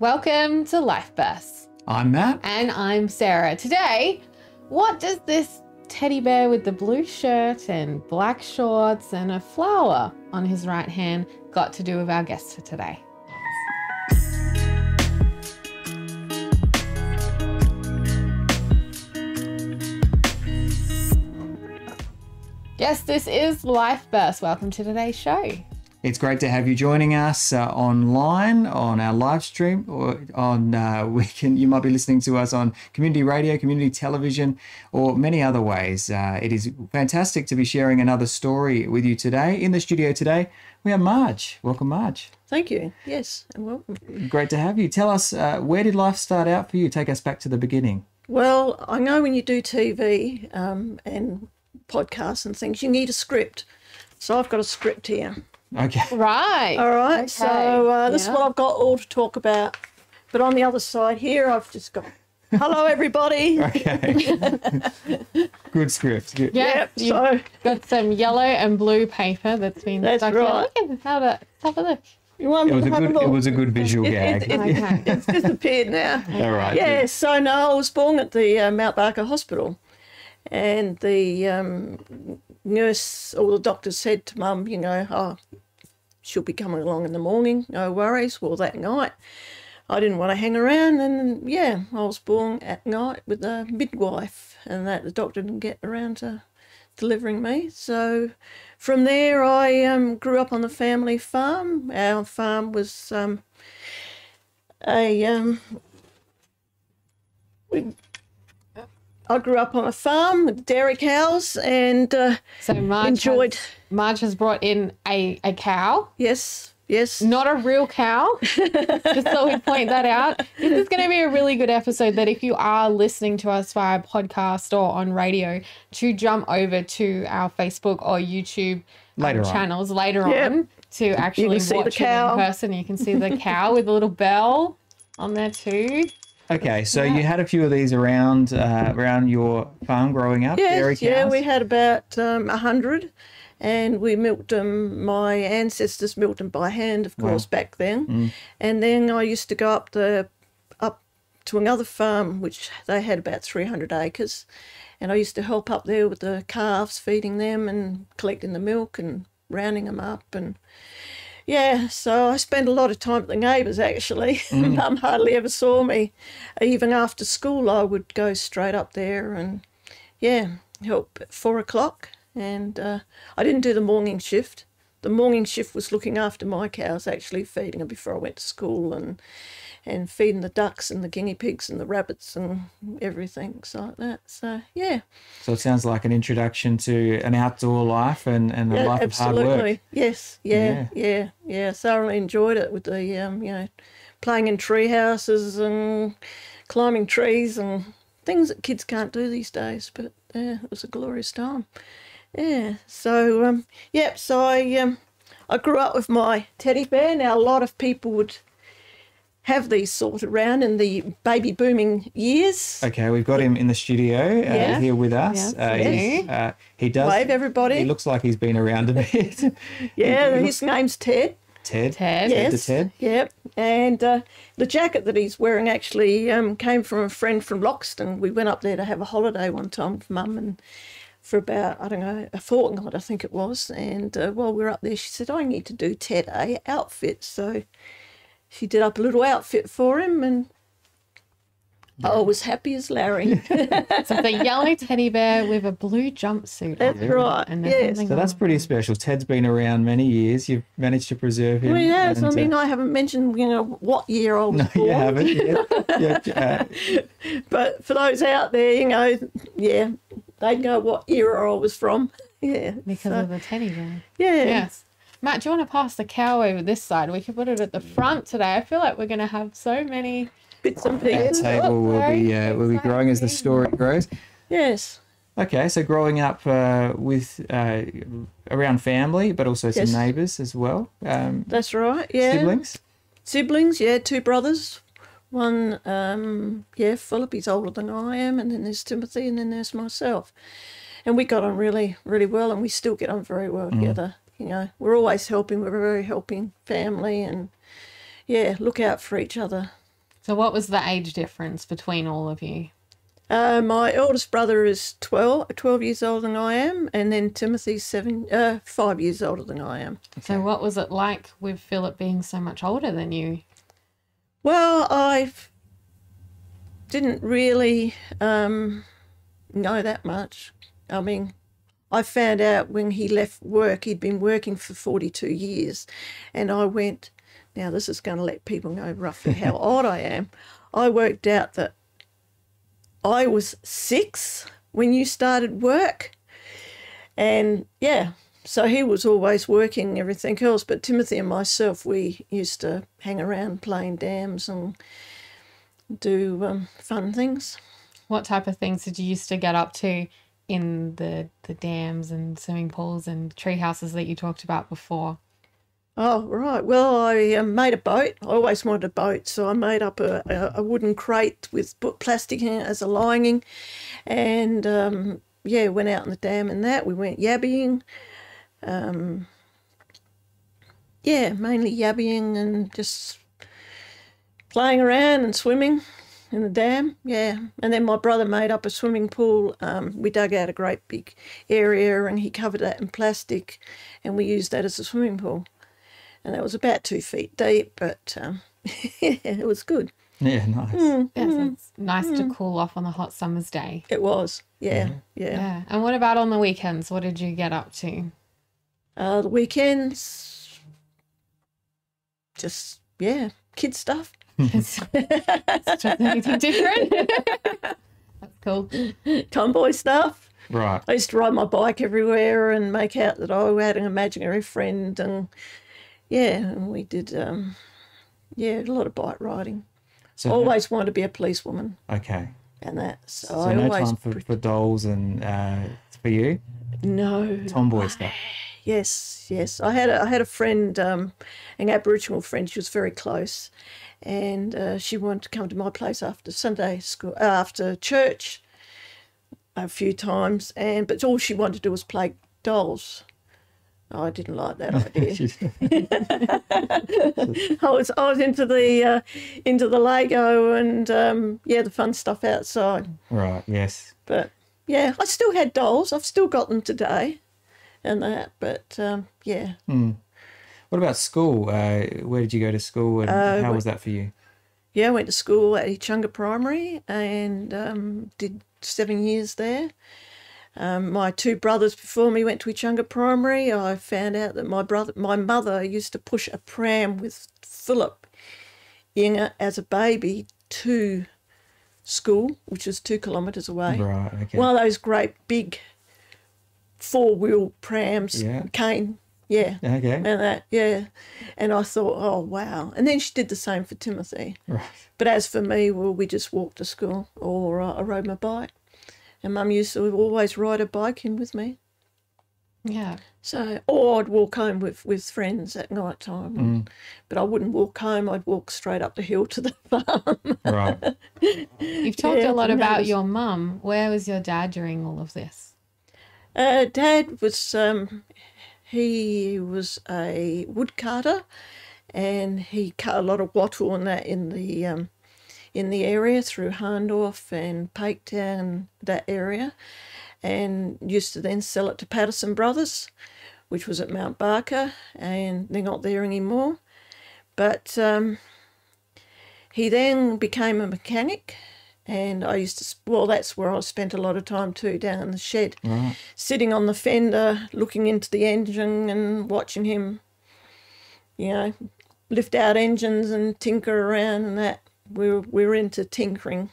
Welcome to Life Bursts. I'm Matt. And I'm Sarah. Today, what does this teddy bear with the blue shirt and black shorts and a flower on his right hand got to do with our guest for today? Yes, this is Life Burst. Welcome to today's show. It's great to have you joining us online on our live stream, or on you might be listening to us on community radio, community television, or many other ways. It is fantastic to be sharing another story with you today. In the studio today, we have Marge. Welcome, Marge. Thank you. Yes, and welcome. Great to have you. Tell us, where did life start out for you? Take us back to the beginning. Well, I know when you do TV and podcasts and things, you need a script. So I've got a script here. Okay. Right. All right. Okay. So this is what I've got all to talk about. But on the other side here, I've just got, hello, everybody. Okay. Good script. Good. Yep. Yep, so Got some yellow and blue paper that's been That's stuck right. here. Look at how to have a look. you want It me was to a have good. a look? It was a good visual gag. Okay. It's disappeared now. All right. Yeah, so no, I was born at the Mount Barker Hospital, and the nurse or the doctor said to Mum, you know, oh, she'll be coming along in the morning, no worries. Well, that night, I didn't want to hang around, and yeah, I was born at night with a midwife, and that the doctor didn't get around to delivering me. So from there, I grew up on the family farm. Our farm was I grew up on a farm with dairy cows, and So Marge has brought in a cow, yes, not a real cow, just so we point that out. This is going to be a really good episode that if you are listening to us via podcast or on radio, to jump over to our Facebook or YouTube channels later on to actually see watch the it cow. in person. You can see the cow with a little bell on there too. Okay, so you had a few of these around your farm growing up, dairy yes, cows? yeah, we had about 100, and we milked them. My ancestors milked them by hand, of course, back then. And then I used to go up to another farm, which they had about 300 acres, and I used to help up there with the calves, feeding them and collecting the milk and rounding them up. And yeah, so I spent a lot of time at the neighbours, actually. Mum hardly ever saw me. Even after school, I would go straight up there and, yeah, help at 4 o'clock. And I didn't do the morning shift. The morning shift was looking after my cows, actually, feeding them before I went to school and feeding the ducks and the guinea pigs and the rabbits and everything like that. So, yeah. So it sounds like an introduction to an outdoor life and a life of hard work. Absolutely. Yes. Yeah. Thoroughly enjoyed it with the, you know, playing in tree houses and climbing trees and things that kids can't do these days. But yeah, it was a glorious time. Yeah. So, I grew up with my teddy bear. Now, a lot of people would have these sorted around in the baby booming years. Okay, we've got him in the studio here with us. Yes, He does Wave, everybody. He looks like he's been around a bit. Yeah, his name's Ted. Ted. Yes. Ted. Yep. And the jacket that he's wearing actually came from a friend from Loxton. We went up there to have a holiday one time with Mum, and for about, I don't know, a fortnight, I think it was. And while we were up there, she said, I need to do Ted a outfit. So she did up a little outfit for him, and I was happy as Larry. So it's a yellow teddy bear with a blue jumpsuit That's on. right, And there's yes. something So that's pretty special. Ted's been around many years. You've managed to preserve him. Well, yes, and, I mean, I haven't mentioned, you know, what year I was no, born. you haven't. Yeah. But for those out there, you know, yeah, they'd know what era I was from. Yeah. because so, of the teddy bear. yeah. Yes. Matt, do you want to pass the cow over this side? We could put it at the front today. I feel like we're going to have so many Bits and Our pieces. table will be growing as the story grows. Yes. Okay, so growing up with around family, but also some Yes. neighbours as well. That's right, yeah. Siblings. Yeah, 2 brothers. One, Philip, he's older than I am, and then there's Timothy, and then there's myself. And we got on really, really well, and we still get on very well together. You know, we're always helping. We're a very helping family, and, yeah, look out for each other. So what was the age difference between all of you? My eldest brother is 12 years older than I am, and then Timothy's 5 years older than I am. So what was it like with Philip being so much older than you? Well, I didn't really know that much. I mean, I found out when he left work, he'd been working for 42 years, and I went, now this is going to let people know roughly how old I am. I worked out that I was 6 when you started work, and yeah, so he was always working and everything else, but Timothy and myself, we used to hang around playing dams and do fun things. What type of things did you used to get up to in the dams and swimming pools and tree houses that you talked about before? Oh, right. Well, I made a boat. I always wanted a boat, so I made up a wooden crate with put plastic in it as a lining, and went out in the dam and that. We went yabbying. Mainly yabbying and just playing around and swimming in the dam, yeah. And then my brother made up a swimming pool. We dug out a great big area and he covered that in plastic, and we used that as a swimming pool. And that was about 2 feet deep, but it was good. Yeah, nice. Yes, it's nice to cool off on a hot summer's day. It was, yeah. And what about on the weekends? What did you get up to? The weekends, just, kid stuff. It's just anything different. That's cool. Tomboy stuff. Right. I used to ride my bike everywhere and make out that I had an imaginary friend, and and we did a lot of bike riding. So always wanted to be a policewoman. Okay. And that. So I no always time for dolls and for you? No. Tomboy stuff. Yes. I had a friend, an Aboriginal friend. She was very close, and she wanted to come to my place after Sunday school, after church, a few times, but all she wanted to do was play dolls. I didn't like that idea. I was into the Lego and the fun stuff outside. Right. Yes. But yeah, I still had dolls. I've still got them today, and that. But yeah. What about school? Where did you go to school, and how was that for you? Yeah, I went to school at Echunga Primary and did 7 years there. My 2 brothers before me went to Echunga Primary. I found out that my mother used to push a pram with Philip in it as a baby to school, which is 2 kilometres away. Right, okay. One of those great big 4-wheel prams, cane, Okay. And that, And I thought, oh, wow. And then she did the same for Timothy. Right. But as for me, well, we just walked to school, or I rode my bike. And Mum used to always ride a bike in with me. Yeah. So, or I'd walk home with friends at night time. But I wouldn't walk home. I'd walk straight up the hill to the farm. Right. You've talked a lot about your mum. Where was your dad during all of this? Dad was, he was a woodcarter, and he cut a lot of wattle and that in the area through Harndorf and Paketown, that area, and used to then sell it to Patterson Brothers, which was at Mount Barker, and they're not there anymore. But he then became a mechanic, and I used to, that's where I spent a lot of time too, down in the shed, sitting on the fender, looking into the engine and watching him, lift out engines and tinker around and that. We're into tinkering,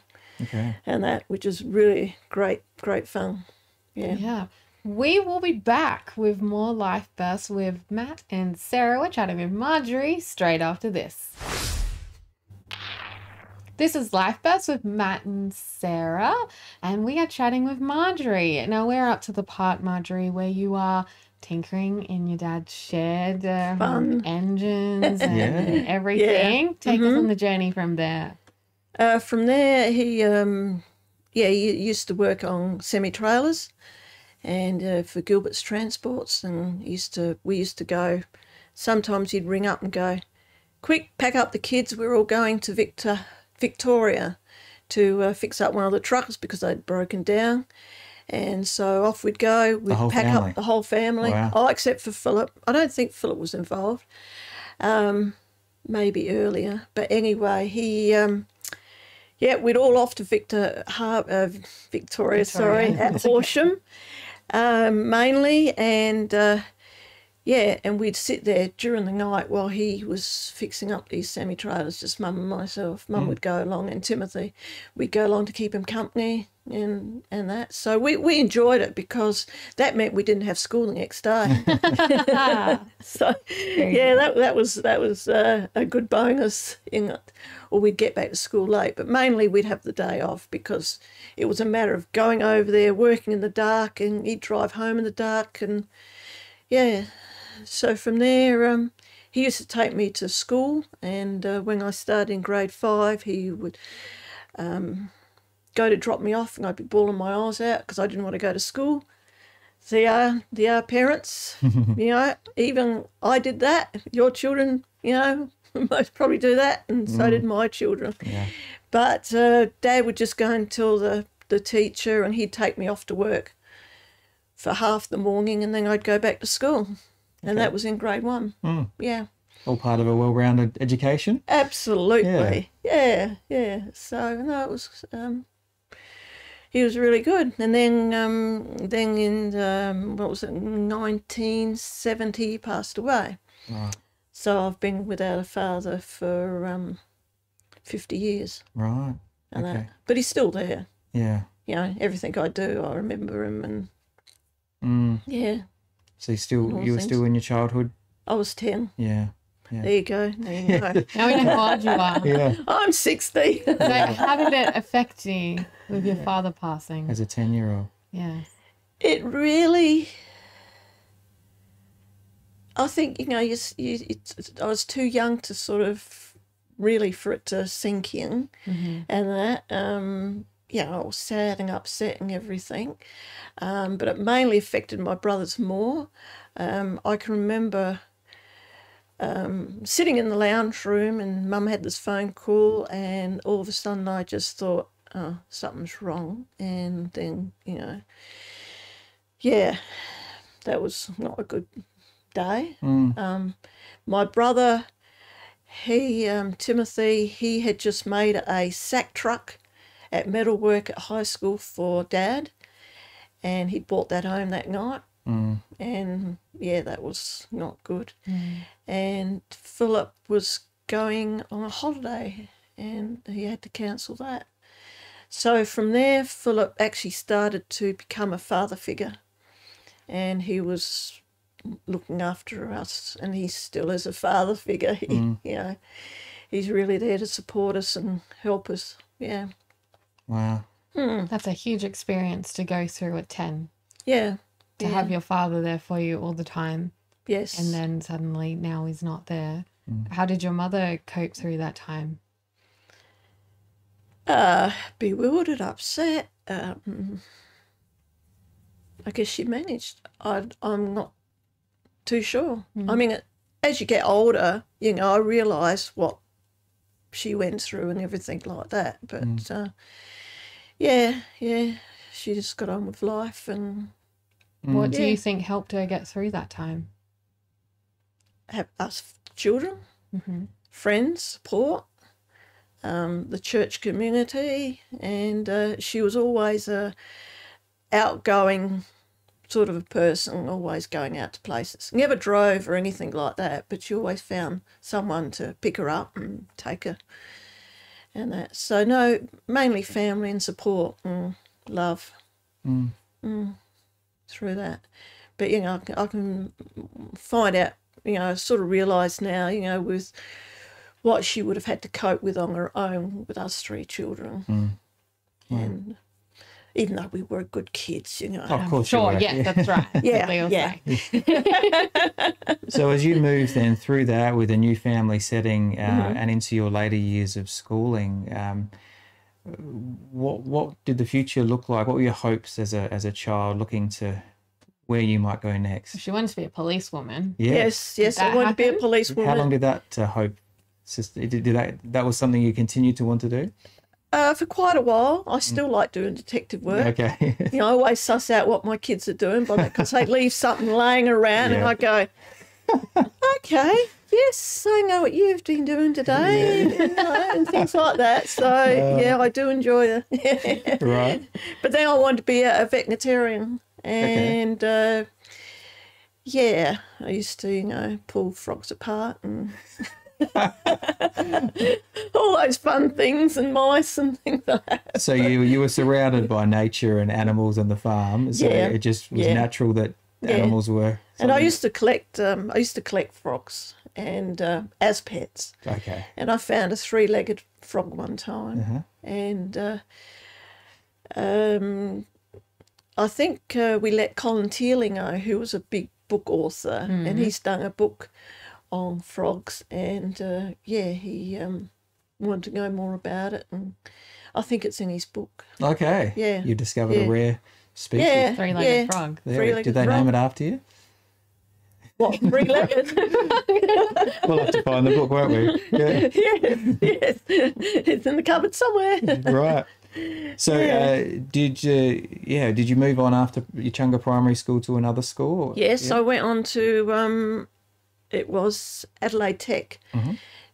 and that, which is really great fun. Yeah. We will be back with more Life Bursts with Matt and Sarah. We're chatting with Marjorie straight after this. This is Life Bursts with Matt and Sarah, and we are chatting with Marjorie. Now we're up to the part, Marjorie, where you are tinkering in your dad's shed, engines and everything. Take us on the journey from there. From there, he used to work on semi-trailers and for Gilbert's Transports, and we used to go, sometimes he'd ring up and go, quick, pack up the kids, we're all going to Victor Victoria to fix up one of the trucks because they'd broken down. And so off we'd go. We'd pack up the whole family. Wow. Oh, except for Philip. I don't think Philip was involved. Maybe earlier. But anyway, he... we'd all off to Victoria, at Horsham, mainly. And, and we'd sit there during the night while he was fixing up these semi-trailers, just Mum and myself. Mum would go along, and Timothy, we'd go along to keep him company and that. So we enjoyed it because that meant we didn't have school the next day. So, that was a good bonus in it. Or we'd get back to school late, but mainly we'd have the day off because it was a matter of going over there, working in the dark, and he'd drive home in the dark. And, so from there, he used to take me to school, and when I started in grade 5, he would go to drop me off, and I'd be bawling my eyes out because I didn't want to go to school. They are parents, even I did that. Your children, most probably do that, and so did my children. Yeah. But Dad would just go and tell the teacher, and he'd take me off to work for half the morning, and then I'd go back to school. And that was in grade 1. Mm. Yeah. All part of a well-rounded education? Absolutely. Yeah. So, no, it was... he was really good. And then in, 1970, he passed away. Right. So I've been without a father for 50 years. Right. And but he's still there. Yeah. Everything I do, I remember him, and yeah. So you were still in your childhood? I was 10. Yeah. There you go. Now we know how old you are. Yeah. I'm 60. So how did it affect you with your father passing? As a 10-year-old? Yeah. It really... I think, I was too young to sort of really for it to sink in, and that, I was sad and upset and everything, but it mainly affected my brothers more. I can remember sitting in the lounge room, and Mum had this phone call, and all of a sudden I just thought, oh, something's wrong, and then, that was not a good day. My brother, Timothy, he had just made a sack truck at metalwork at high school for Dad, and he brought that home that night, and that was not good. And Philip was going on a holiday, and he had to cancel that. So from there, Philip actually started to become a father figure, and he was looking after us, and he still is a father figure. He's really there to support us and help us. Yeah. Wow. That's a huge experience to go through at 10. Yeah. To have your father there for you all the time. Yes. And then suddenly now he's not there. How did your mother cope through that time? Bewildered, upset. I guess she managed. I'm not too sure. I mean, as you get older, I realise what she went through and everything like that. But she just got on with life. And what do you think helped her get through that time? Have us children, friends, support, the church community, and she was always a outgoing sort of a person, always going out to places. Never drove or anything like that, but she always found someone to pick her up and take her and that. So no, mainly family and support and love through that. But, I can find out, sort of realise now, with what she would have had to cope with on her own with us 3 children. And even though we were good kids, Of course, sure, that's right. Yeah. So as you moved then through that with a new family setting and into your later years of schooling, what did the future look like? What were your hopes as a child looking to where you might go next? She wanted to be a policewoman. Yes, I wanted to be a policewoman. How long did that hope It's just, that was something you continued to want to do? For quite a while. I still like doing detective work. Okay. You know, I always suss out what my kids are doing because they leave something laying around and I go, okay, yes, I know what you've been doing today, and things like that. So, I do enjoy it. Right. But then I wanted to be a veterinarian. And, I used to, pull frogs apart and all those fun things and mice and things like that. So you were surrounded by nature and animals on the farm, so it just was natural that animals were. And I used to collect frogs and as pets. Okay. And I found a 3-legged frog one time, and I think we let Colin Teeling know, who was a big book author, and he's done a book on frogs, and he wanted to know more about it, and I think it's in his book. Okay. Yeah. You discovered a rare species. Yeah. Three-legged frog. Did they name it after you? What, 3-legged? We'll have to find the book, won't we? Yeah. Yes. It's in the cupboard somewhere. Right. So did you move on after Yuchunga Primary School to another school? Or? Yes, I went on to it was Adelaide Tech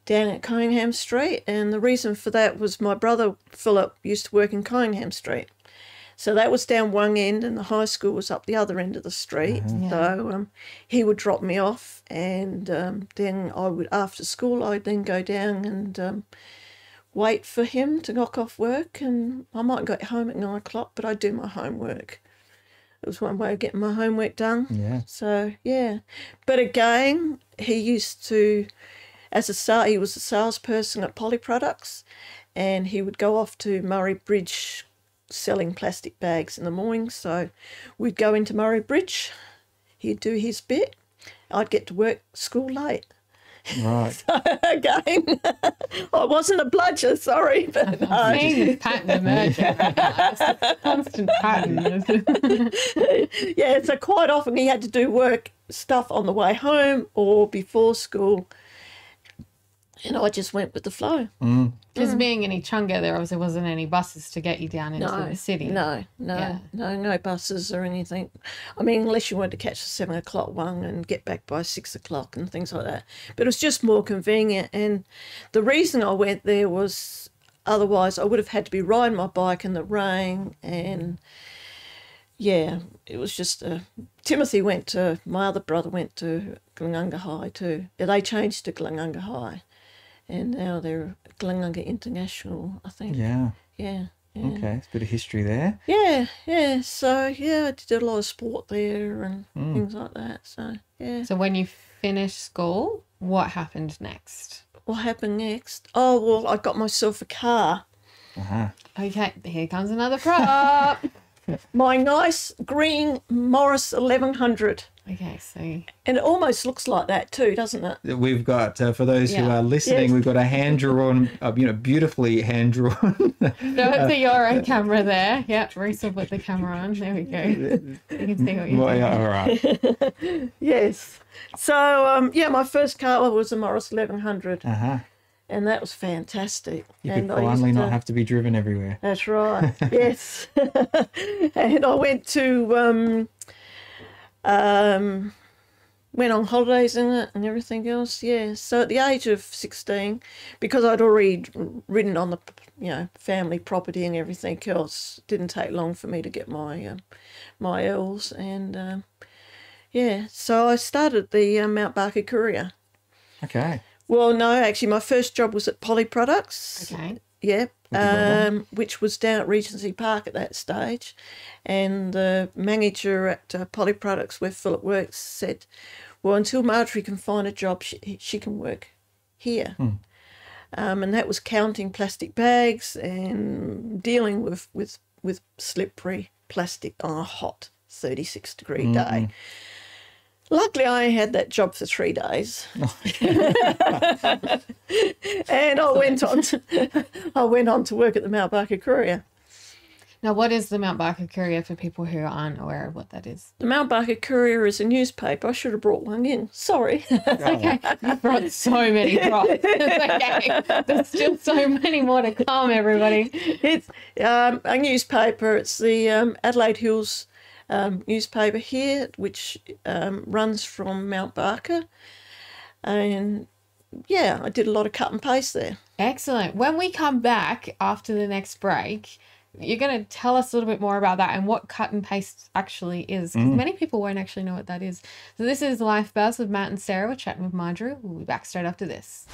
down at Cunningham Street, and the reason for that was my brother Philip used to work in Cunningham Street. So that was down one end and the high school was up the other end of the street. So he would drop me off, and then I would, after school, I'd then go down and wait for him to knock off work, and I might get home at 9 o'clock, but I'd do my homework. It was one way of getting my homework done. Yeah. So, But again, he used to, he was a salesperson at Poly Products, and he would go off to Murray Bridge selling plastic bags in the morning. So we'd go into Murray Bridge, he'd do his bit, I'd get to school late. Right. So again, I wasn't a bludger, sorry. But I'm seeing this pattern emerging right now. It's a constant pattern. So quite often he had to do work stuff on the way home or before school. And I just went with the flow. Because being in Yuchunga, there obviously wasn't any buses to get you down into the city. No buses or anything. I mean, unless you wanted to catch the 7 o'clock one and get back by 6 o'clock and things like that. But it was just more convenient. And the reason I went there was otherwise I would have had to be riding my bike in the rain. And, it was just... Timothy my other brother went to Glungunga High too. They changed to Glungunga High. And now they're Glungunga International, I think. Yeah. Yeah. Okay, it's a bit of history there. Yeah. So, I did a lot of sport there and things like that. So, So when you finished school, what happened next? What happened next? Oh, well, I got myself a car. Okay, here comes another prop. My nice green Morris 1100. Okay, so... And it almost looks like that too, doesn't it? We've got, for those who are listening, we've got a hand-drawn, beautifully hand-drawn. Show it to your own camera there. Yep, Reese will put the camera on. There we go. You can see what you're doing. All right. Yes. So, my first car was a Morris 1100. And that was fantastic. You could finally not have to be driven everywhere. That's right. Yes. And I went to... went on holidays in it and everything else. So at the age of 16, because I'd already ridden on the family property and everything else, it didn't take long for me to get my my L's, and so I started the Mount Barker Courier. Okay. Well, no, actually my first job was at Poly Products. Okay. Yeah, which was down at Regency Park at that stage. And the manager at Poly Products, where Philip works, said, well, until Marjorie can find a job, she can work here. And that was counting plastic bags and dealing with slippery plastic on a hot 36-degree day. Luckily, I had that job for 3 days, and I went on to work at the Mount Barker Courier. Now, what is the Mount Barker Courier for people who aren't aware of what that is? The Mount Barker Courier is a newspaper. I should have brought one in. Sorry. It's okay. You've brought so many props. It's okay. There's still so many more to come, everybody. It's a newspaper. It's the Adelaide Hills newspaper here, which runs from Mount Barker. And, yeah, I did a lot of cut and paste there. Excellent. When we come back after the next break, you're going to tell us a little bit more about that and what cut and paste actually is. Because many people won't actually know what that is. So this is Life Burst with Matt and Sarah. We're chatting with Marjorie. We'll be back straight after this.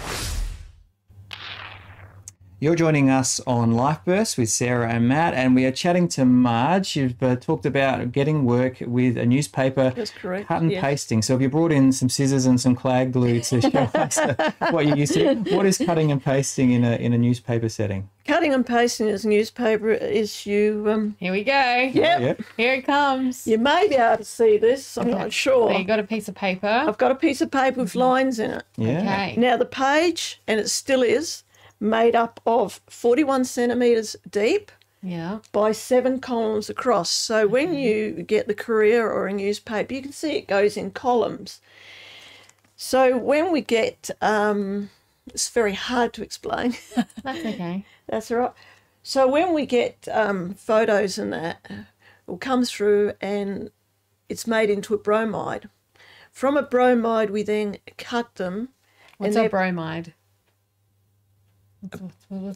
You're joining us on Life Burst with Sarah and Matt, and we are chatting to Marge. You've talked about getting work with a newspaper. That's correct. Cut and pasting. So have you brought in some scissors and some clag glue to show us what you used to do? What is cutting and pasting in a newspaper setting? Cutting and pasting as a newspaper is you... Here we go. Yep. Here it comes. You may be able to see this. I'm not sure. So you got a piece of paper. I've got a piece of paper with lines in it. Yeah. Okay. Now, the page, and it still is, made up of 41 centimetres deep Yeah. by 7 columns across. So when you get the Courier or a newspaper, you can see it goes in columns. So when we get, it's very hard to explain. That's okay. That's all right. So when we get photos and that, it will come through and it's made into a bromide. From a bromide, we then cut them. What's a bromide?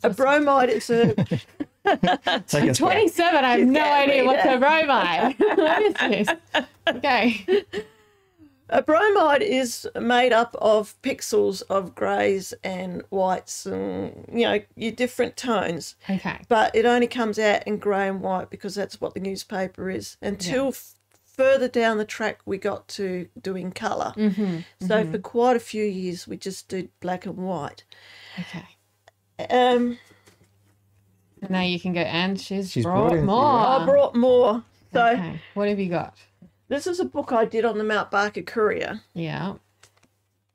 A bromide is a... Take us back. 27. I have no idea read what's it. a bromide. What is this? Okay. A bromide is made up of pixels of greys and whites and, you know, your different tones. Okay. But it only comes out in grey and white because that's what the newspaper is. Until further down the track, we got to doing colour. So for quite a few years, we just did black and white. Okay. Um, Now you can go, and she's brought brought in- more. I brought more. So Okay. What have you got? this is a book I did on the Mount Barker Courier, Yeah.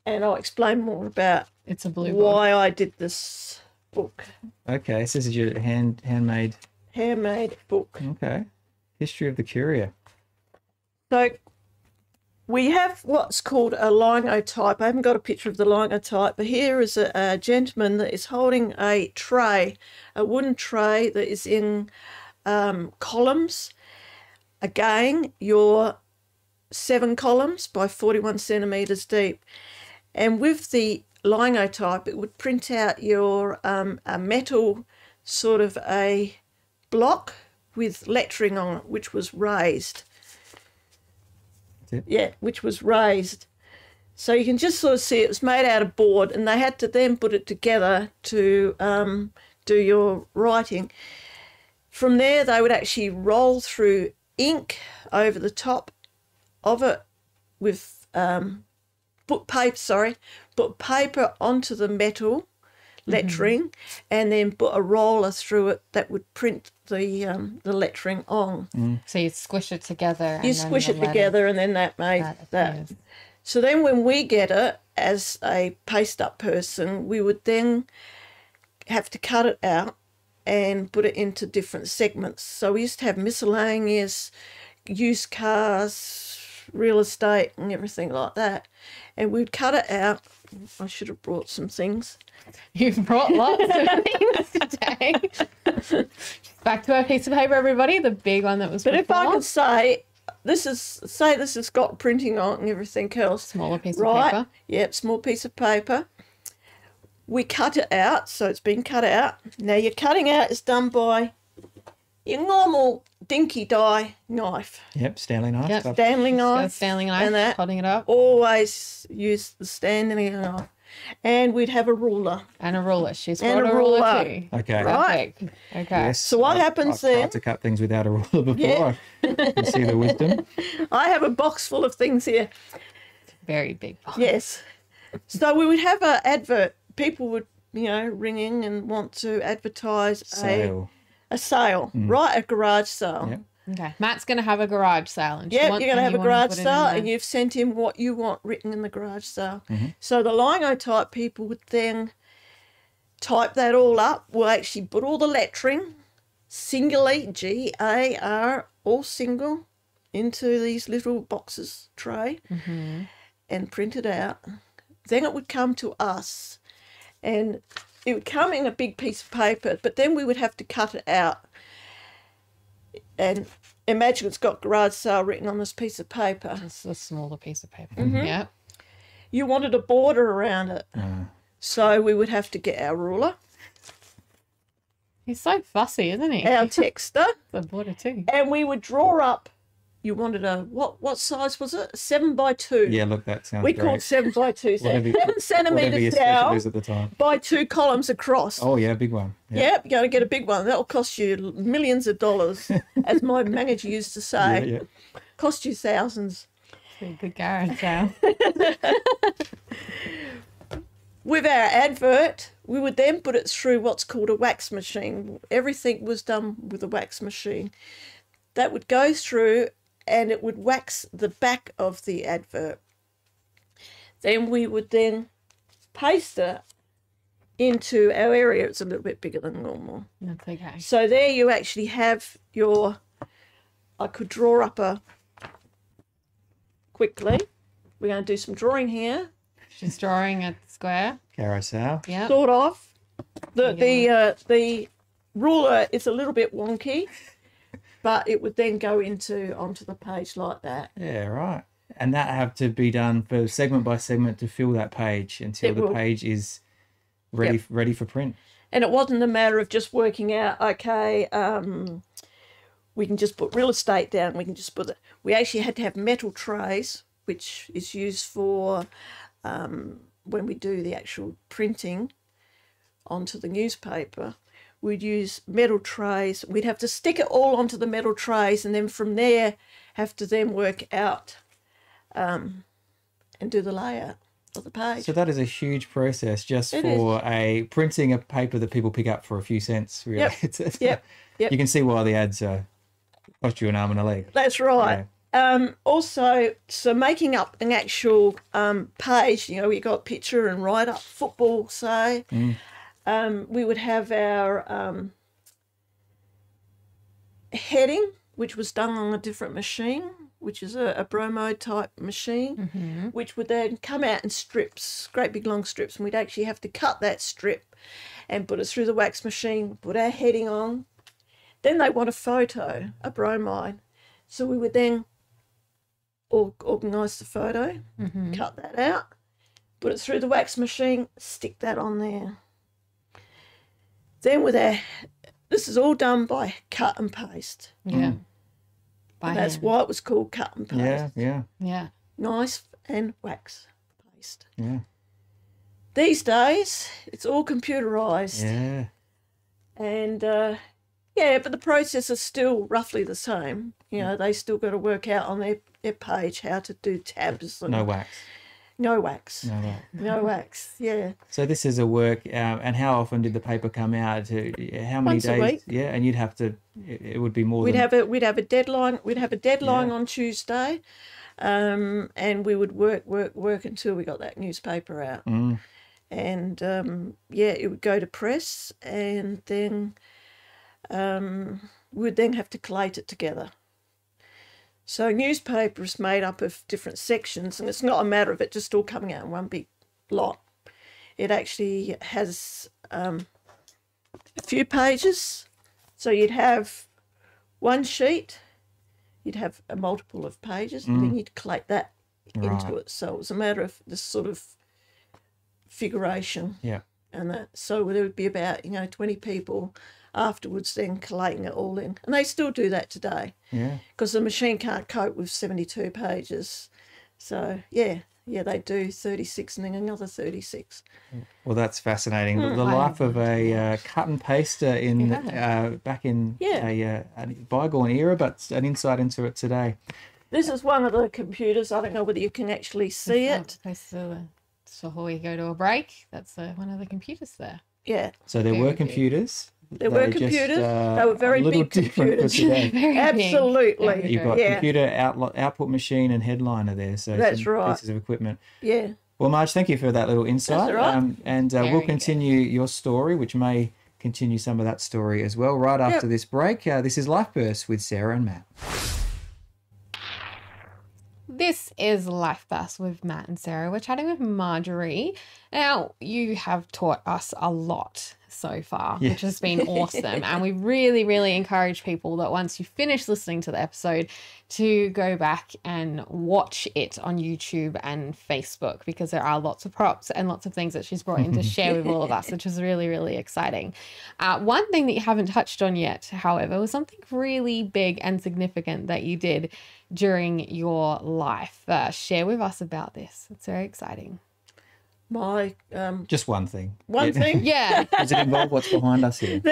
and I'll explain more about It's a blue book. why I did this book. Okay, so this is your handmade. Handmade book. Okay. History of the Courier. So we have what's called a linotype. I haven't got a picture of the linotype, but here is a gentleman that is holding a tray, a wooden tray that is in columns. Again, your 7 columns by 41 centimetres deep. And with the linotype, it would print out your a metal sort of a block with lettering on it, which was raised. That's it. Yeah, which was raised. So you can just sort of see it was made out of board, and they had to then put it together to do your writing. From there, they would actually roll through ink over the top of it with put paper onto the metal lettering, and then put a roller through it that would print the lettering on. So you squish it together. You squish it together, and then that made that. So then when we get it as a paste up person, we would then have to cut it out and put it into different segments. So we used to have miscellaneous, used cars, real estate and everything like that. And we'd cut it out. I should have brought some things. You've brought lots of things today. Back to our piece of paper, everybody. The big one that was But if before. I could say, this has got printing on it and everything else. Smaller piece of Right, paper. yep, small piece of paper. We cut it out, so it's been cut out. Now your cutting out is done by your normal dinky die knife. Yep, Stanley knife. Yep. Stuff. Stanley Got a knife. Stanley knife, and that. holding it up. Always use the Stanley knife. And we'd have a rular. And a ruler. She's And brought a a ruler ruler. too. Okay. Right. Perfect. Okay. Yes. So what happens I've then- tried to cut things without a ruler before. Yeah. I can see the wisdom. I have a box full of things here. Very big box. Yes. So we would have an advert. People would, ring in and want to advertise Sale. a sale, right? A garage sale. Yep. Okay. Matt's going to have a garage sale. And Yep, you're going to have a garage sale, and you. you've sent him what you want written in the garage sale. So the linotype people would then type that all up. We'll actually put all the lettering singly, GAR, all single, into these little boxes tray and print it out. Then it would come to us, and it would come in a big piece of paper, but then we would have to cut it out. And imagine it's got garage sale written on this piece of paper. It's a smaller piece of paper. Yeah. You wanted a border around it. So we would have to get our ruler, He's so fussy, isn't he? our texter, The border too. and we would draw up. You wanted a, what size was it? 7 by 2. Yeah, look, that sounds We great. called 7 by 2. So Whatever 7 whatever your centimetres special down is at the time. by 2 columns across. Oh, yeah, big one. Yeah. Yep, you're going to get a big one. That'll cost you millions of dollars, as my manager used to say. Yeah. Cost you thousands. It's a good garage sale. With our advert, we would then put it through what's called a wax machine. Everything was done with a wax machine. That would go through and it would wax the back of the advert. Then we would then paste it into our area. It's a little bit bigger than normal. That's okay. So there you actually have your, I could draw up a, quickly, we're going to do some drawing here, She's drawing a square. Carousel. Yeah. sort of. The ruler is a little bit wonky, but it would then go onto the page like that. Yeah, right. And that have to be done for segment by segment to fill that page until It the will. page is ready for print. And it wasn't a matter of just working out, okay, we can just put real estate down, we can just put it. We actually had to have metal trays, which is used for when we do the actual printing onto the newspaper. We'd use metal trays. We'd have to stick it all onto the metal trays, and then from there have to then work out and do the layout of the page. So that is a huge process just It for a printing a paper that people pick up for a few cents, really. Yep. Yep. You can see why the ads cost you an arm and a leg. That's right. Also, so making up an actual page, you know, we got picture and write up football, say. We would have our heading, which was done on a different machine, which is a bromo type machine, which would then come out in strips, great big long strips, and we'd actually have to cut that strip and put it through the wax machine, put our heading on. Then they want a photo, a bromide. So we would then organise the photo, cut that out, put it through the wax machine, stick that on there. Then with our, this is all done by cut and paste. Yeah. By That's hand. why it was called cut and paste. Yeah. Yeah. Nice and wax paste. Yeah. These days, it's all computerised. Yeah. And but the process is still roughly the same. You know, they still got to work out on their page how to do tabs. And No wax. No wax. No wax. No wax, yeah. So this is a work, and how often did the paper come out? To how many Once a days? week. Yeah, and you'd have to. It would be more. We'd than, have a deadline. We'd have a deadline Yeah. on Tuesday, and we would work until we got that newspaper out. And it would go to press, and then we'd then have to collate it together. So newspaper is made up of different sections, and it's not a matter of it just all coming out in one big lot. It actually has a few pages. So you'd have one sheet, you'd have a multiple of pages, and then you'd collate that into Right. it. So it was a matter of this sort of figuration. Yeah. And that, so there would be about 20 people afterwards then collating it all in, and they still do that today Yeah. because the machine can't cope with 72 pages. So they do 36 and then another 36. Well, that's fascinating. The I life of a cut and paster in back in Yeah. a bygone era, but an insight into it today. This is one of the computers. I don't know whether you can actually see it. So before we go to a break, that's one of the computers there. Yeah, So there Very were big. computers. there were They just, computers. They were very a little big different for computers. today. Very big. Absolutely. Very You've got Yeah. computer output machine and headliner there. So That's some right. pieces of equipment. Yeah. Well, Marge, thank you for that little insight. That's all right. And Very we'll good. continue your story, which may continue some of that story as well right after this break. This is Life Burst with Sarah and Matt. This is Life Burst with Matt and Sarah. We're chatting with Marjorie. Now, you have taught us a lot so far, which has been awesome. And we really, really encourage people that once you finish listening to the episode to go back and watch it on YouTube and Facebook, because there are lots of props and lots of things that she's brought in to share with all of us, which is really, really exciting. One thing that you haven't touched on yet, however, was something really big and significant that you did during your life. Share with us about this. It's very exciting. My Just one thing. one thing. Yeah. Does it involve what's behind us here? No,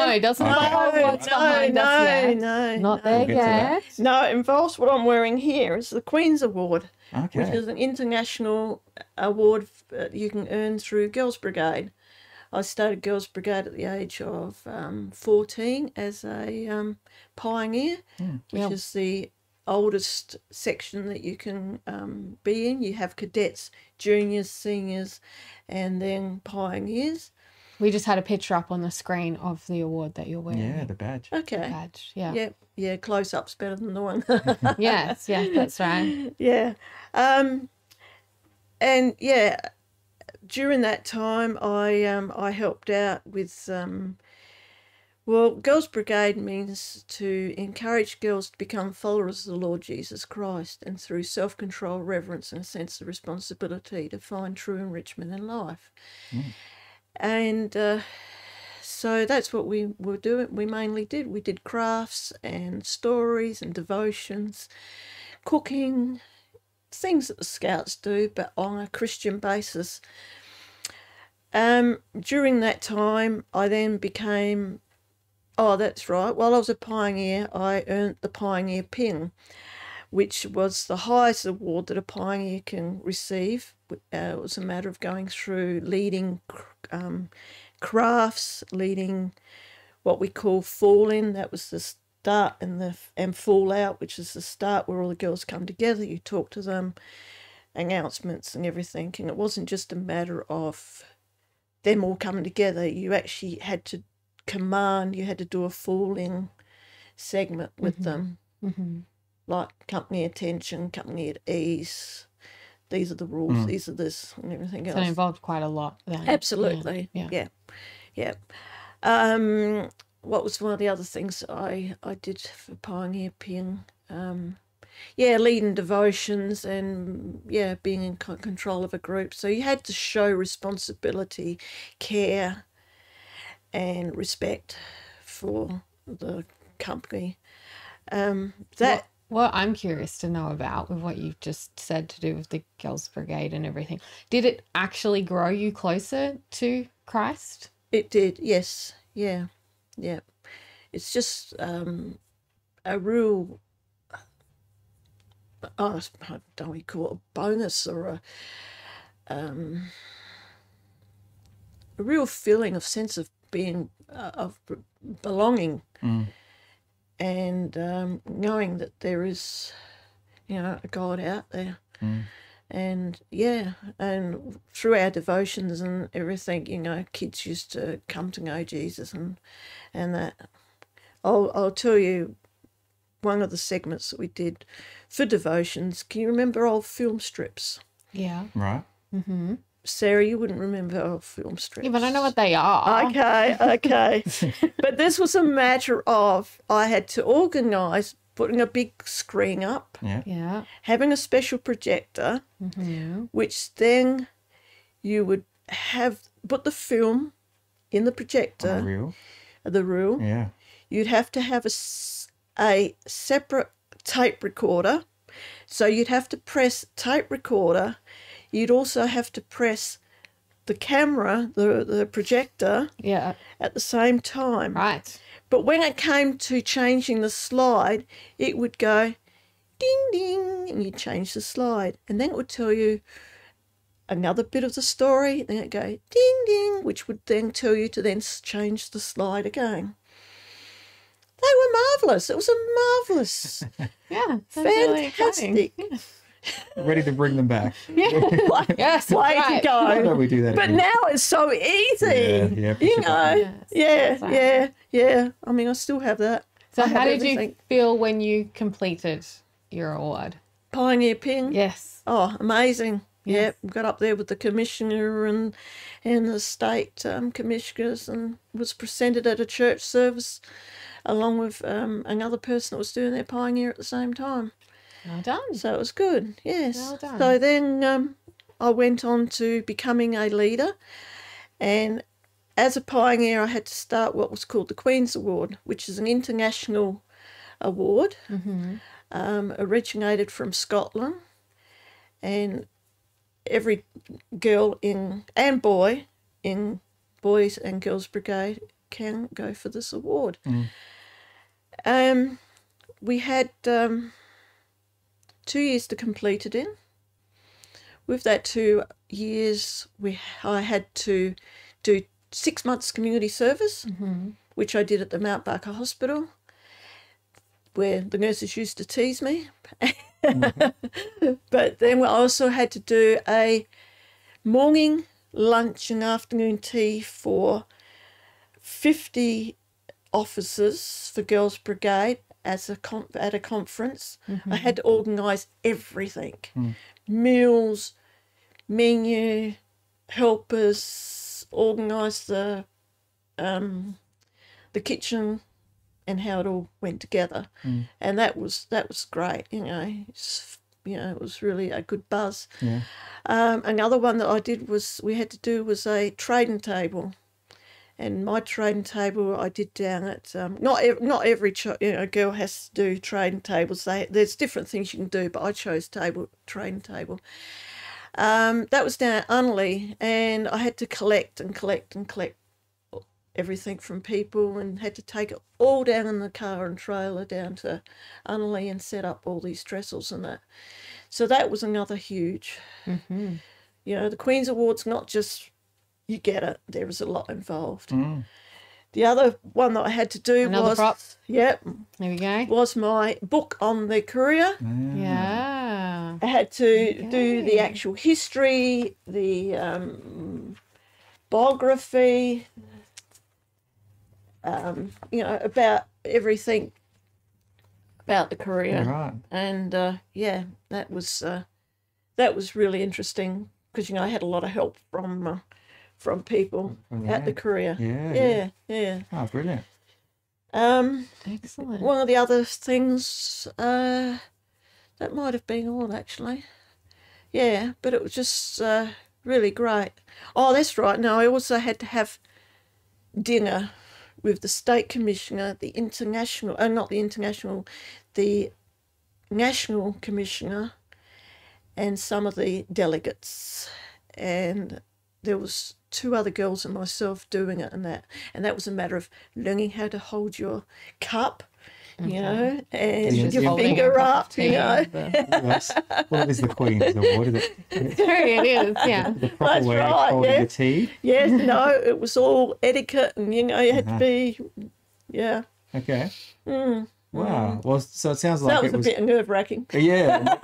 it doesn't involve what's behind us yet. Not there We'll get to yet. No, it involves what I'm wearing here. It's the Queen's Award, which Okay. is an international award you can earn through Girls Brigade. I started Girls Brigade at the age of 14 as a pioneer, which is the oldest section that you can be in. You have cadets, juniors, seniors, and then pioneers. We just had a picture up on the screen of the award that you're wearing. Yeah, the badge. Okay. Badge. Yeah. Yeah, close-up's better than the one. Yes, that's right. Yeah. And yeah, during that time I helped out with Girls Brigade means to encourage girls to become followers of the Lord Jesus Christ, and through self-control, reverence and a sense of responsibility to find true enrichment in life. And so that's what we were doing. We mainly did. We did crafts and stories and devotions, cooking, things that the Scouts do, but on a Christian basis. During that time, I then became... Oh, that's right. While I was a pioneer, I earned the Pioneer Pin, which was the highest award that a pioneer can receive. It was a matter of going through leading crafts, leading what we call fall in. That was the start, and fall out, which is the start where all the girls come together. You talk to them, announcements and everything. And it wasn't just a matter of them all coming together. You actually had to command, you had to do a fall-in segment with them, like company attention, company at ease, these are the rules, these are this, and everything else. So it involved quite a lot then. Absolutely. Yeah. What was one of the other things I did for Pioneer Pin? Leading devotions and being in control of a group. So you had to show responsibility, care and respect for the company. What I'm curious to know about, with what you've just said to do with the Girls Brigade and everything, did it actually grow you closer to Christ? It did, yes. Yeah. It's just a real, I don't we call it a bonus, or a real feeling of sense of being, of belonging, and knowing that there is, a God out there. And and through our devotions and everything, kids used to come to know Jesus, and that. I'll tell you one of the segments that we did for devotions. Can you remember old film strips? Yeah. Right. Sarah, you wouldn't remember old film strips. Yeah, but I know what they are. Okay. But this was a matter of, I had to organise putting a big screen up, Yeah. having a special projector, which then you would put the film in the projector, the reel. Yeah. You'd have to have a separate tape recorder. So you'd have to press tape recorder. You'd also have to press the camera, the projector, at the same time. Right. But when it came to changing the slide, it would go ding, ding, and you'd change the slide. And then it would tell you another bit of the story. Then it'd go ding, ding, which would then tell you to then change the slide again. They were marvellous. It was a marvellous, Yeah. Really fantastic. ready to bring them back. Yes, way right. to go. Why don't we do that But again? now it's so easy. Yeah, push you a know. button. Yes, Yeah. I mean, I still have that. So I have how did everything. you feel when you completed your award? Pioneer Ping? Yes. Oh, amazing. Yes. Yeah, got up there with the commissioner and the state commissioners and was presented at a church service along with another person that was doing their pioneer at the same time. Well done. So it was good, yes. Well done. So then I went on to becoming a leader, and as a pioneer I had to start what was called the Queen's Award, which is an international award, originated from Scotland, and every girl and boy in Boys and Girls Brigade can go for this award. We had 2 years to complete it in. With that 2 years, I had to do 6 months community service, which I did at the Mount Barker Hospital, where the nurses used to tease me. But then we also had to do a morning, lunch and afternoon tea for 50 officers for Girls Brigade at a conference. I had to organise everything. Meals, menu, helpers, organise the kitchen and how it all went together. And that was great, you know. It was really a good buzz. Yeah. Another one that I did was a trading table, and my trading table I did down at not every girl has to do trading tables. There's different things you can do, but I chose trading table. That was down at Unley, and I had to collect everything from people, and had to take it all down in the car and trailer down to Unley and set up all these trestles and that. So that was another huge. The Queen's Award's not just you get it. There was a lot involved. The other one that I had to do Another was prop. Yep, There we go. was my book on the Courier. Yeah. I had to do the actual history, the biography, about everything about the Courier. Right. And that was really interesting because I had a lot of help from people at the Courier. Yeah. Oh, brilliant. Excellent. One of the other things that might have been all actually. Yeah, but it was just really great. Oh, that's right. No, I also had to have dinner with the state commissioner, the national commissioner, and some of the delegates. And there was 2 other girls and myself doing it, and that was a matter of learning how to hold your cup, and Yes, your holding finger a cup up, of tea, Well, it is the Queen's Award, is it? It is, yeah. The proper That's way right, of holding yeah. the tea. Yes, no, it was all etiquette, and you had to be, yeah. Okay. Wow. Well, so it sounds So like that was it was. a bit nerve-wracking. Yeah,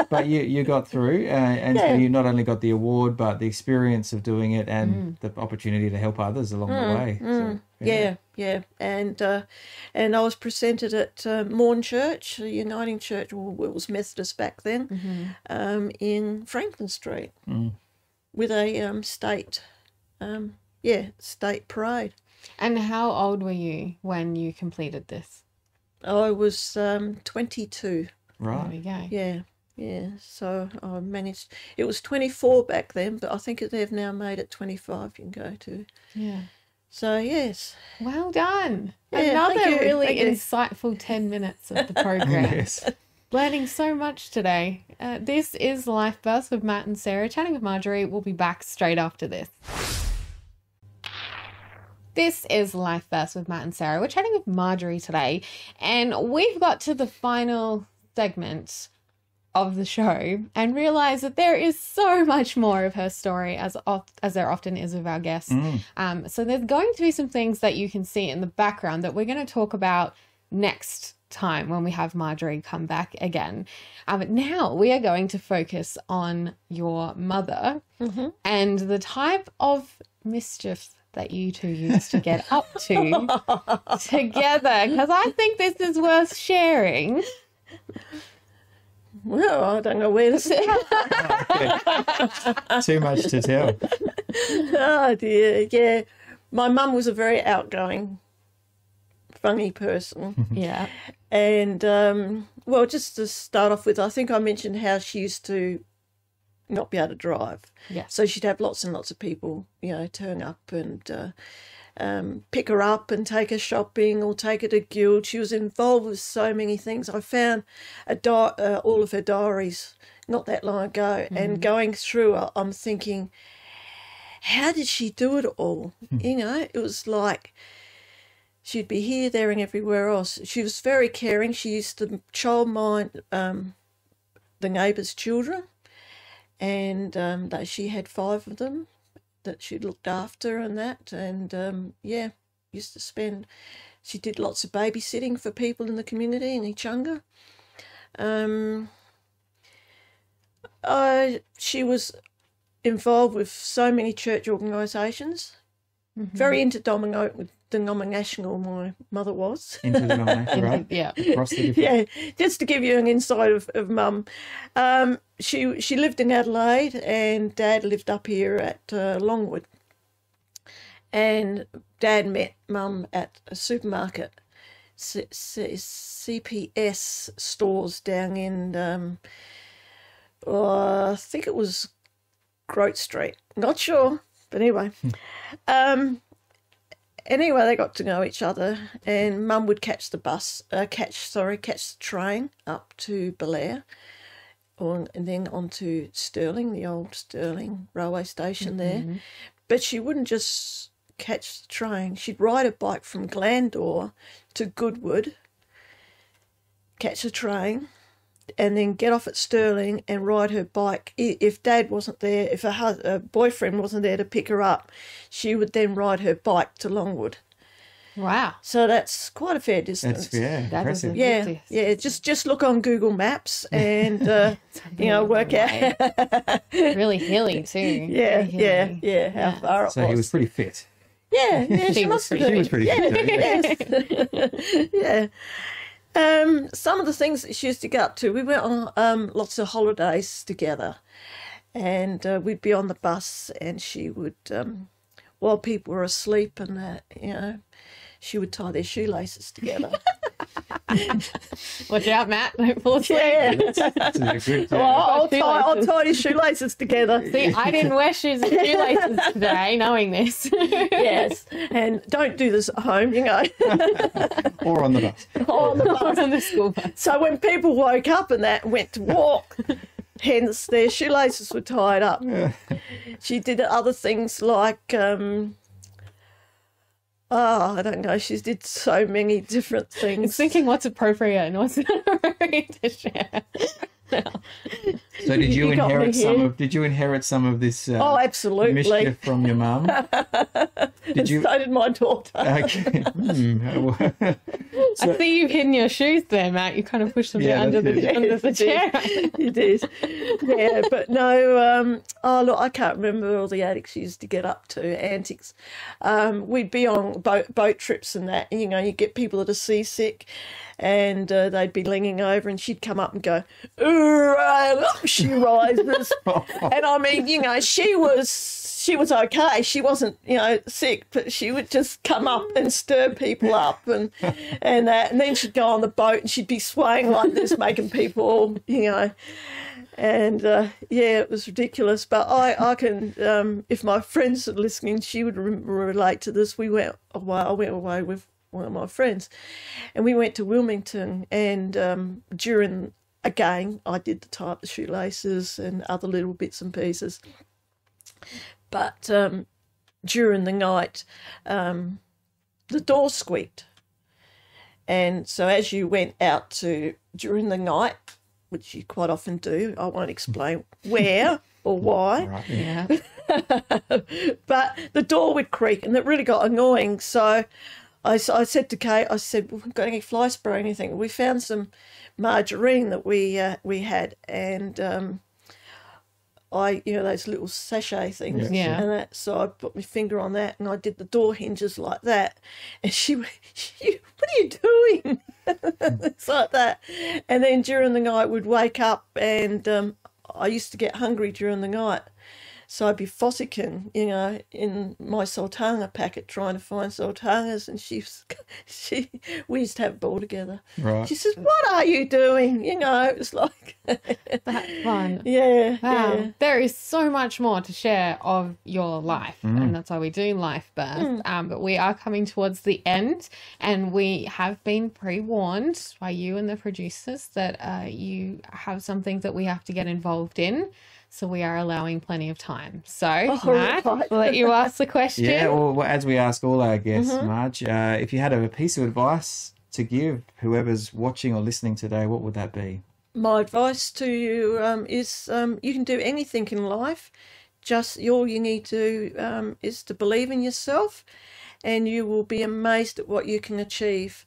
but you got through, and Yeah. you not only got the award, but the experience of doing it and the opportunity to help others along the way. So, Yeah. And I was presented at Morn Church, a Uniting Church, well, it was Methodist back then, in Franklin Street, with a state parade. And how old were you when you completed this? I was 22. There Right. we go. Yeah. So I managed. It was 24 back then, but I think they've now made it 25. You can go to. Yeah. So yes. Well done. Yeah, Another thank you, really thank you. insightful 10 minutes of the program. Yes. Learning so much today. This is Life Burst with Matt and Sarah, chatting with Marjorie. We'll be back straight after this. This is Life Burst with Matt and Sarah. We're chatting with Marjorie today, and we've got to the final segment of the show and realised that there is so much more of her story, as there often is with our guests. So there's going to be some things that you can see in the background that we're going to talk about next time when we have Marjorie come back again. Now we are going to focus on your mother and the type of mischief that you two used to get up to together, because I think this is worth sharing. Well, I don't know where to start. Too much to tell. Oh, dear. Yeah. My mum was a very outgoing, funny person. Yeah. And, well, just to start off with, I think I mentioned how she used to not be able to drive. Yeah. So she'd have lots and lots of people, turn up and pick her up and take her shopping or take her to guild. She was involved with so many things. I found all of her diaries not that long ago, and going through it, I'm thinking, how did she do it all? It was like she'd be here, there and everywhere else. She was very caring. She used to childmind the neighbours' children, and she had 5 of them that she looked after and that. And, used to spend... She did lots of babysitting for people in the community in Ichunga. She was involved with so many church organisations. Very interdenominational, my mother was. Interdenominational, right? Yeah. Across the different... Yeah, just to give you an insight of Mum. She lived in Adelaide, and Dad lived up here at Longwood. And Dad met Mum at a supermarket, CPS stores down in, I think it was Grote Street. Not sure, but anyway. Anyway, they got to know each other, and Mum would catch the train up to Belair, and then on to Stirling, the old Stirling railway station there. But she wouldn't just catch the train. She'd ride a bike from Glandore to Goodwood, catch a train, and then get off at Stirling and ride her bike. If Dad wasn't there, if her boyfriend wasn't there to pick her up, she would then ride her bike to Longwood. Wow. So that's quite a fair distance. That's impressive. Yeah. Just look on Google Maps and work out. Really hilly too. Yeah. How far it was. So he was pretty fit. Yeah. She must have been. She was pretty fit. Yes. Some of the things that she used to get up to, we went on lots of holidays together, and we'd be on the bus, and she would, while people were asleep and that, she would tie their shoelaces together. Watch out, Matt. Don't fall asleep. I'll tie your shoelaces together. See, I didn't wear shoelaces today, knowing this. Yes, and don't do this at home, Or on the bus. On the bus. On the school bus. So when people woke up and that and went to walk, hence their shoelaces were tied up. She did other things like... I don't know. She did so many different things. I was thinking what's appropriate and what's not appropriate to share. So did you inherit some of this absolutely mischief from your mum? So did my daughter. Okay. I see you've hidden your shoes there, Matt. You kind of pushed them under the chair. You did. Yeah, but no, look, I can't remember all the antics she used to get up to, antics. We'd be on boat trips and that, you get people that are seasick, and they'd be leaning over, and she'd come up and go, up she rises. And I mean, she was okay. She wasn't, sick, but she would just come up and stir people up and that. And then she'd go on the boat and she'd be swaying like this, making people, and it was ridiculous. But I can, if my friends are listening, she would relate to this. I went away with one of my friends, and we went to Wilmington, and again, I did the tie up the shoelaces and other little bits and pieces. But during the night, the door squeaked. And so as you went out during the night, which you quite often do, I won't explain where or why. Right. Yeah. But the door would creak, and it really got annoying. So I said to Kate, I said, we've got any fly spray or anything? We found some margarine that we had, and those little sachet things. Yeah. And so I put my finger on that, and I did the door hinges like that. And she went, what are you doing? It's like that. And then during the night, we'd wake up, and I used to get hungry during the night. So I'd be fossicking, in my sultana packet, trying to find sultanas, and we used to have a ball together. Right. She says, "What are you doing?" It was like That's fun. Yeah. Wow. Yeah. There is so much more to share of your life, and that's why we do Life Birth. But we are coming towards the end, and we have been pre-warned by you and the producers that you have something that we have to get involved in. So we are allowing plenty of time. So, Matt, right. we'll let you ask the question. Yeah, well, as we ask all our guests, Marge, if you had a piece of advice to give whoever's watching or listening today, what would that be? My advice to you is you can do anything in life. Just all you need to is to believe in yourself, and you will be amazed at what you can achieve.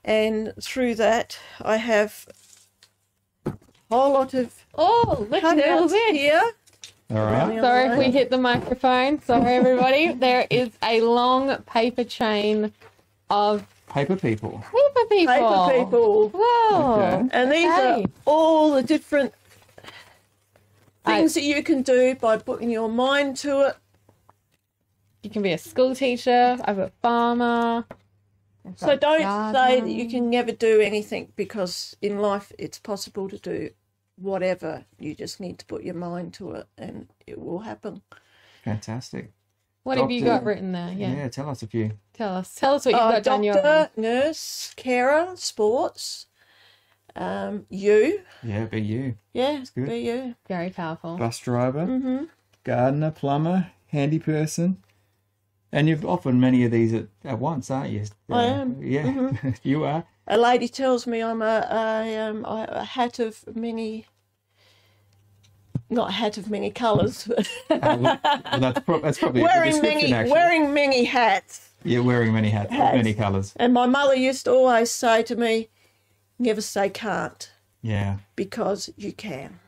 And through that, I have a whole lot of Oh, look at all cutouts this. here. All right. Sorry if we hit the microphone. Sorry, everybody. There is a long paper chain of Paper people. paper people. Paper people. Whoa. Okay. And these are Okay. all the different things that you can do by putting your mind to it. You can be a school teacher, I've got a farmer. I've So got a don't say that gardener. you can never do anything, because in life it's possible to do whatever. You just need to put your mind to it, and it will happen. Fantastic. What have you Doctor. got written there? Yeah. Tell us a few. Tell us what you've got done your Doctor, nurse, carer, sports, you. Yeah, be you. Yeah, good. be you. very powerful. Bus driver, gardener, plumber, handy person. And you've offered many of these at once, aren't you? I am. Yeah, you are. A lady tells me I'm a hat of many, not a hat of many colours, but Well, that's probably a good wearing description, actually. many hats. Yeah, wearing many hats, many colours. And my mother used to always say to me, never say can't, Yeah, because you can.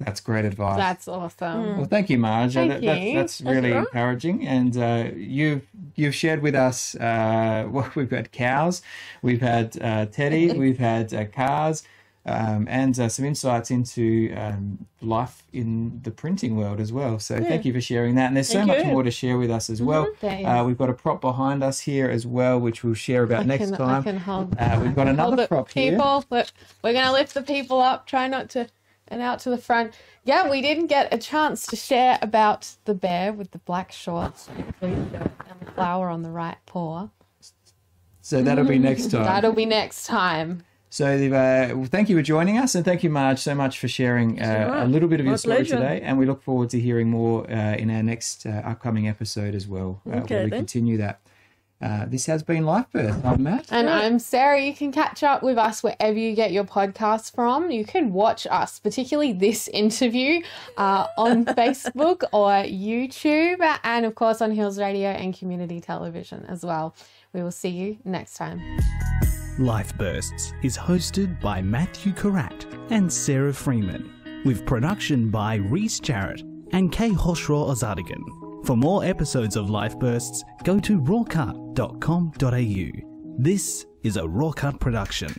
that's great advice. That's awesome. Well, thank you, Marge. Thank you. That's really all right. encouraging. And you've shared with us what we've got: cows, we've had Teddy, we've had cars, and some insights into life in the printing world as well. So thank you for sharing that. And there's so Thank much you. more to share with us as well. There is. We've got a prop behind us here as well, which we'll share about next time. I can hold. We've got hold another the prop here. people. Look, we're going to lift the people up. Try not to, and out to the front. Yeah, we didn't get a chance to share about the bear with the black shorts and the flower on the right paw. So that'll be next time. That'll be next time. So well, thank you for joining us, and thank you, Marge, so much for sharing a little bit of your story pleasure. today. And we look forward to hearing more in our next upcoming episode as well, where we then. continue that. This has been Life Birth. I'm Matt. And I'm Sarah. You can catch up with us wherever you get your podcasts from. You can watch us, particularly this interview, on Facebook or YouTube, and of course on Hills Radio and Community Television as well. We will see you next time. Life Bursts is hosted by Matthew Karat and Sarah Freeman, with production by Reese Jarrett and Kay Hoshraw Ozadigan. For more episodes of Life Bursts, go to rawcut.com.au. This is a RawCut production.